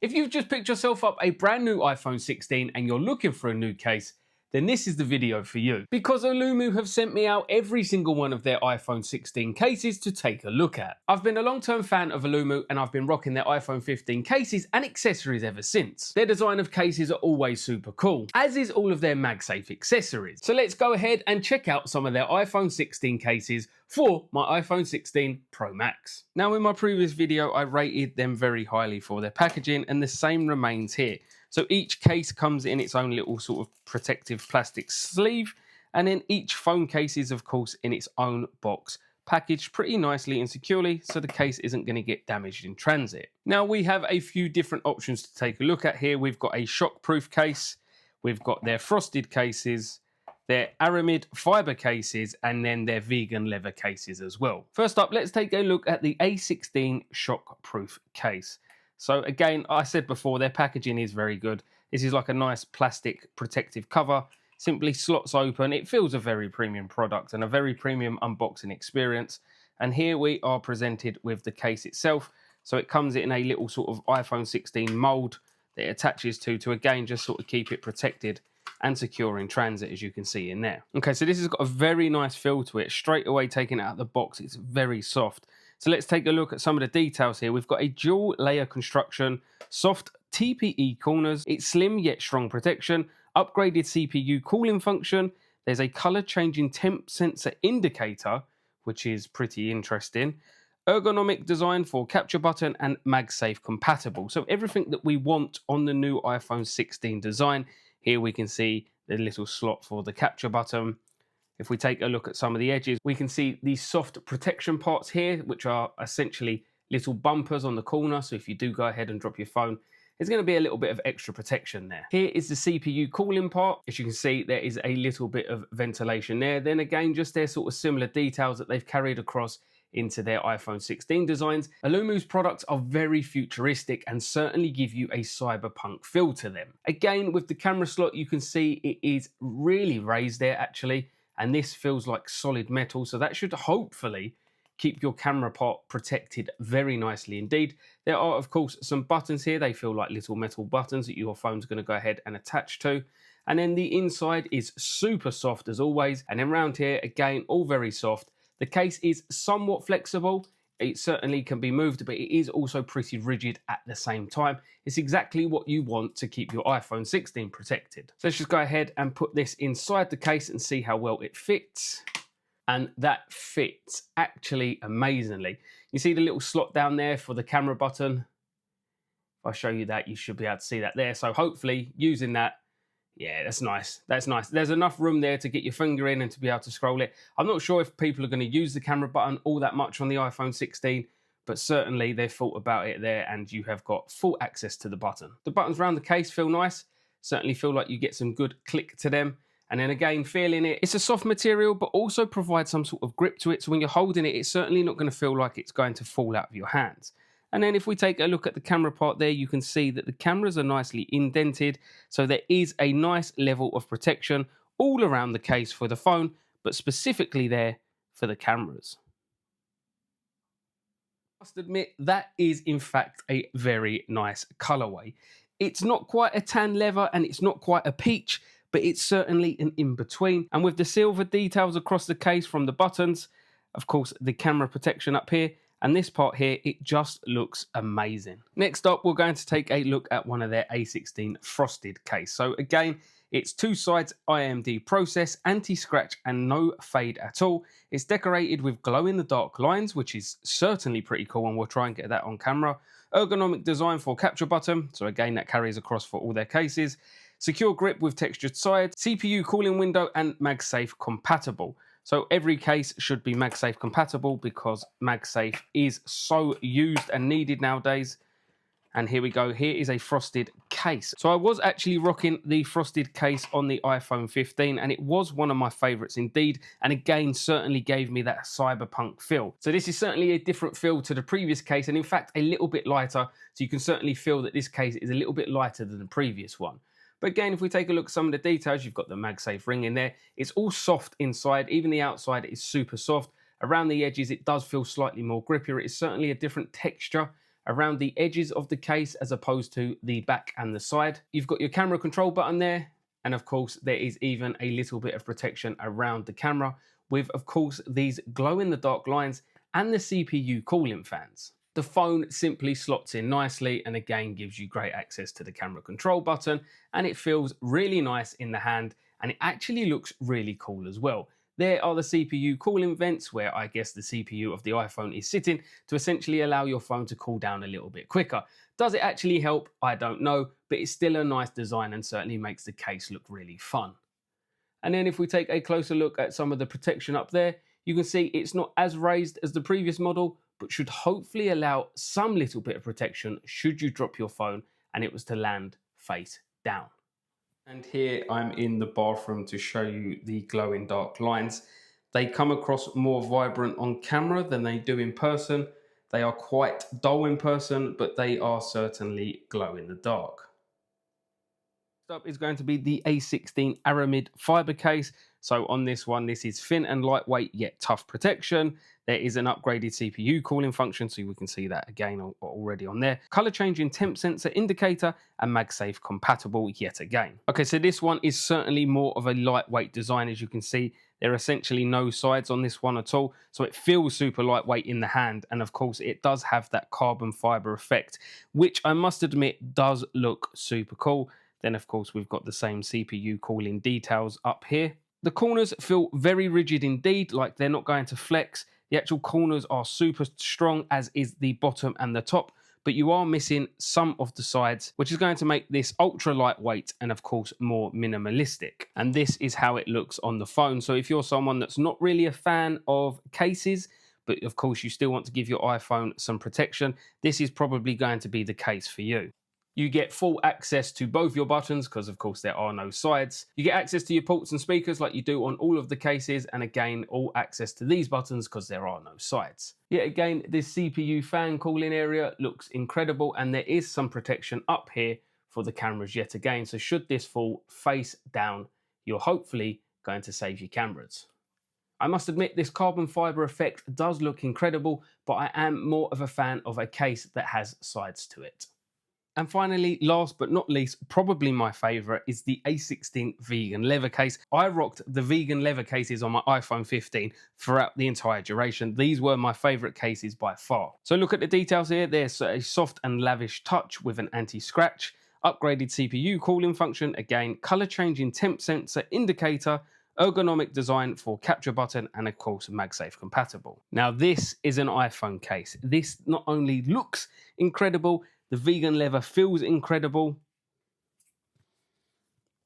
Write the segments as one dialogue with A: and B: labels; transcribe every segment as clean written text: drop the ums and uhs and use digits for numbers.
A: If you've just picked yourself up a brand new iPhone 16 and you're looking for a new case, then this is the video for you. Because Aulumu have sent me out every single one of their iPhone 16 cases to take a look at. I've been a long-term fan of Aulumu and I've been rocking their iPhone 15 cases and accessories ever since. Their design of cases are always super cool, as is all of their MagSafe accessories. So let's go ahead and check out some of their iPhone 16 cases for my iPhone 16 Pro Max. Now, in my previous video, I rated them very highly for their packaging, and the same remains here. So each case comes in its own little sort of protective plastic sleeve, and then each phone case is of course in its own box, packaged pretty nicely and securely so the case isn't going to get damaged in transit. Now, we have a few different options to take a look at here. We've got a shockproof case, we've got their frosted cases, their aramid fiber cases, and then their vegan leather cases as well. First up, let's take a look at the A16 shockproof case. So again, I said before, their packaging is very good. This is like a nice plastic protective cover, simply slots open. It feels a very premium product and a very premium unboxing experience. And here we are presented with the case itself. So it comes in a little sort of iPhone 16 mold that it attaches to again, just sort of keep it protected and secure in transit, as you can see in there. Okay, so this has got a very nice feel to it. Straight away taking it out of the box, it's very soft. So let's take a look at some of the details here. We've got a dual layer construction, soft TPE corners, it's slim yet strong protection, upgraded CPU cooling function, there's a color changing temp sensor indicator, which is pretty interesting, ergonomic design for capture button, and MagSafe compatible. So everything that we want on the new iPhone 16 design. Here we can see the little slot for the capture button. If we take a look at some of the edges, we can see these soft protection parts here, which are essentially little bumpers on the corner. So if you do go ahead and drop your phone, there's going to be a little bit of extra protection there. Here is the CPU cooling part. As you can see, there is a little bit of ventilation there. Then again, just their sort of similar details that they've carried across into their iPhone 16 designs. Aulumu's products are very futuristic and certainly give you a cyberpunk feel to them. Again, with the camera slot, you can see it is really raised there actually, and this feels like solid metal, so that should hopefully keep your camera part protected very nicely indeed. There are of course some buttons here. They feel like little metal buttons that your phone's going to go ahead and attach to. And then the inside is super soft as always, and then around here again, all very soft. The case is somewhat flexible. It certainly can be moved, but it is also pretty rigid at the same time. It's exactly what you want to keep your iPhone 16 protected. So let's just go ahead and put this inside the case and see how well it fits. And that fits actually amazingly. You see the little slot down there for the camera button. If I show you that, you should be able to see that there. So hopefully using that, yeah, that's nice. That's nice. There's enough room there to get your finger in and to be able to scroll it. I'm not sure if people are going to use the camera button all that much on the iPhone 16, but certainly they've thought about it there and you have got full access to the button. The buttons around the case feel nice. Certainly feel like you get some good click to them. And then again, feeling it, it's a soft material, but also provides some sort of grip to it. So when you're holding it, it's certainly not going to feel like it's going to fall out of your hands. And then if we take a look at the camera part there, you can see that the cameras are nicely indented. So there is a nice level of protection all around the case for the phone, but specifically there for the cameras. I must admit, that is in fact a very nice colorway. It's not quite a tan leather and it's not quite a peach, but it's certainly an in-between. And with the silver details across the case from the buttons, of course, the camera protection up here, and this part here, it just looks amazing. Next up, we're going to take a look at one of their A16 frosted case. So again, it's two sides IMD process, anti-scratch and no fade at all. It's decorated with glow-in-the-dark lines, which is certainly pretty cool, and we'll try and get that on camera. Ergonomic design for capture button. So again, that carries across for all their cases. Secure grip with textured sides, CPU cooling window, and MagSafe compatible. So every case should be MagSafe compatible because MagSafe is so used and needed nowadays. And here we go. Here is a frosted case. So I was actually rocking the frosted case on the iPhone 15 and it was one of my favorites indeed. And again, certainly gave me that cyberpunk feel. So this is certainly a different feel to the previous case and in fact a little bit lighter. So you can certainly feel that this case is a little bit lighter than the previous one. But again, if we take a look at some of the details, you've got the MagSafe ring in there. It's all soft inside. Even the outside is super soft. Around the edges, it does feel slightly more grippier. It is certainly a different texture around the edges of the case as opposed to the back and the side. You've got your camera control button there, and of course there is even a little bit of protection around the camera with, of course, these glow-in-the-dark lines and the CPU cooling fans. The phone simply slots in nicely and again gives you great access to the camera control button, and it feels really nice in the hand, and it actually looks really cool as well. There are the CPU cooling vents where I guess the CPU of the iPhone is sitting to essentially allow your phone to cool down a little bit quicker. Does it actually help? I don't know, but it's still a nice design and certainly makes the case look really fun. And then if we take a closer look at some of the protection up there, you can see it's not as raised as the previous model, but should hopefully allow some little bit of protection should you drop your phone and it was to land face down. And here I'm in the bathroom to show you the glowing dark lines. They come across more vibrant on camera than they do in person. They are quite dull in person, but they are certainly glow in the dark. Next up is going to be the A16 Aramid fiber case. So on this one, this is thin and lightweight yet tough protection. There is an upgraded CPU cooling function, so we can see that again already on there. Color changing temp sensor indicator and MagSafe compatible yet again. Okay, so this one is certainly more of a lightweight design. As you can see, there are essentially no sides on this one at all, so it feels super lightweight in the hand, and of course it does have that carbon fiber effect, which I must admit does look super cool. Then of course we've got the same CPU cooling details up here. The corners feel very rigid indeed, like they're not going to flex. The actual corners are super strong, as is the bottom and the top, but you are missing some of the sides, which is going to make this ultra lightweight and of course more minimalistic. And this is how it looks on the phone. So if you're someone that's not really a fan of cases, but of course you still want to give your iPhone some protection, this is probably going to be the case for you. You get full access to both your buttons because of course there are no sides. You get access to your ports and speakers like you do on all of the cases, and again all access to these buttons because there are no sides. Yet again, this CPU fan cooling area looks incredible, and there is some protection up here for the cameras yet again. So should this fall face down, you're hopefully going to save your cameras. I must admit this carbon fiber effect does look incredible, but I am more of a fan of a case that has sides to it. And finally, last but not least, probably my favorite is the A16 vegan leather case. I rocked the vegan leather cases on my iPhone 15 throughout the entire duration. These were my favorite cases by far. So look at the details here. There's a soft and lavish touch with an anti-scratch, upgraded CPU cooling function, again, color changing temp sensor indicator, ergonomic design for capture button, and of course MagSafe compatible. Now this is an iPhone case. This not only looks incredible, the vegan leather feels incredible,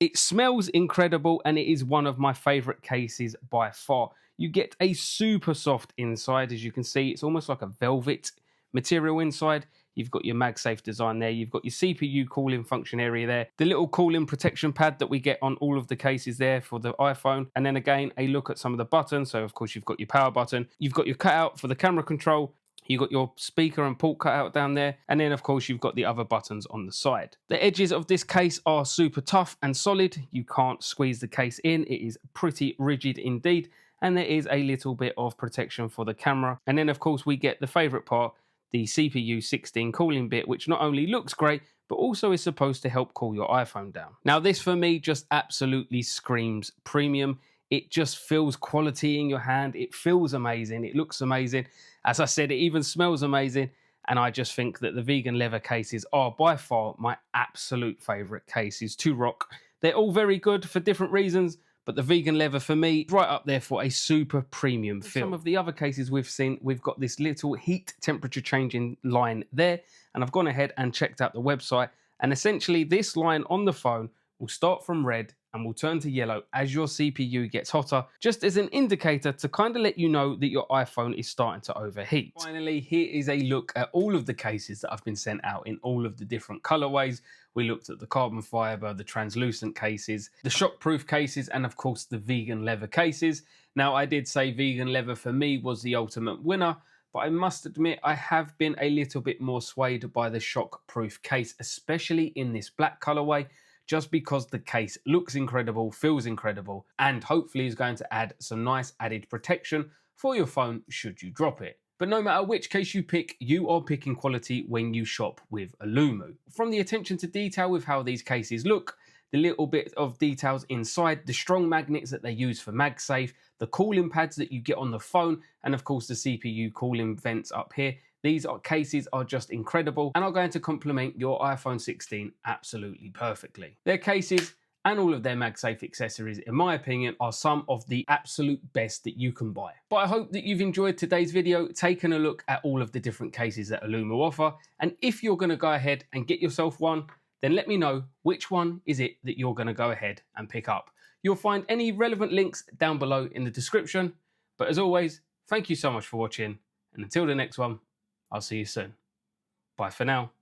A: it smells incredible, and it is one of my favorite cases by far. You get a super soft inside, as you can see. It's almost like a velvet material inside. You've got your MagSafe design there. You've got your CPU cooling function area there. The little cooling protection pad that we get on all of the cases there for the iPhone. And then again, a look at some of the buttons. So of course you've got your power button. You've got your cutout for the camera control. You've got your speaker and port cutout down there. And then, of course, you've got the other buttons on the side. The edges of this case are super tough and solid. You can't squeeze the case in. It is pretty rigid indeed. And there is a little bit of protection for the camera. And then, of course, we get the favorite part, the CPU 16 cooling bit, which not only looks great, but also is supposed to help cool your iPhone down. Now, this for me just absolutely screams premium. It just feels quality in your hand. It feels amazing. It looks amazing. As I said, it even smells amazing. And I just think that the vegan leather cases are by far my absolute favorite cases to rock. They're all very good for different reasons, but the vegan leather for me is right up there for a super premium feel. Some of the other cases we've seen, we've got this little heat temperature changing line there. And I've gone ahead and checked out the website. And essentially this line on the phone will start from red and will turn to yellow as your CPU gets hotter, just as an indicator to kind of let you know that your iPhone is starting to overheat. Finally, here is a look at all of the cases that have been sent out in all of the different colorways. We looked at the carbon fiber, the translucent cases, the shockproof cases, and of course the vegan leather cases. Now, I did say vegan leather for me was the ultimate winner, but I must admit I have been a little bit more swayed by the shockproof case, especially in this black colorway, just because the case looks incredible, feels incredible, and hopefully is going to add some nice added protection for your phone should you drop it. But no matter which case you pick, you are picking quality when you shop with Aulumu. From the attention to detail with how these cases look, the little bit of details inside, the strong magnets that they use for MagSafe, the cooling pads that you get on the phone, and of course the CPU cooling vents up here. These cases are just incredible and are going to complement your iPhone 16 absolutely perfectly. Their cases and all of their MagSafe accessories, in my opinion, are some of the absolute best that you can buy. But I hope that you've enjoyed today's video, taken a look at all of the different cases that Aulumu offer. And if you're going to go ahead and get yourself one, then let me know which one is it that you're going to go ahead and pick up. You'll find any relevant links down below in the description. But as always, thank you so much for watching. And until the next one, I'll see you soon. Bye for now.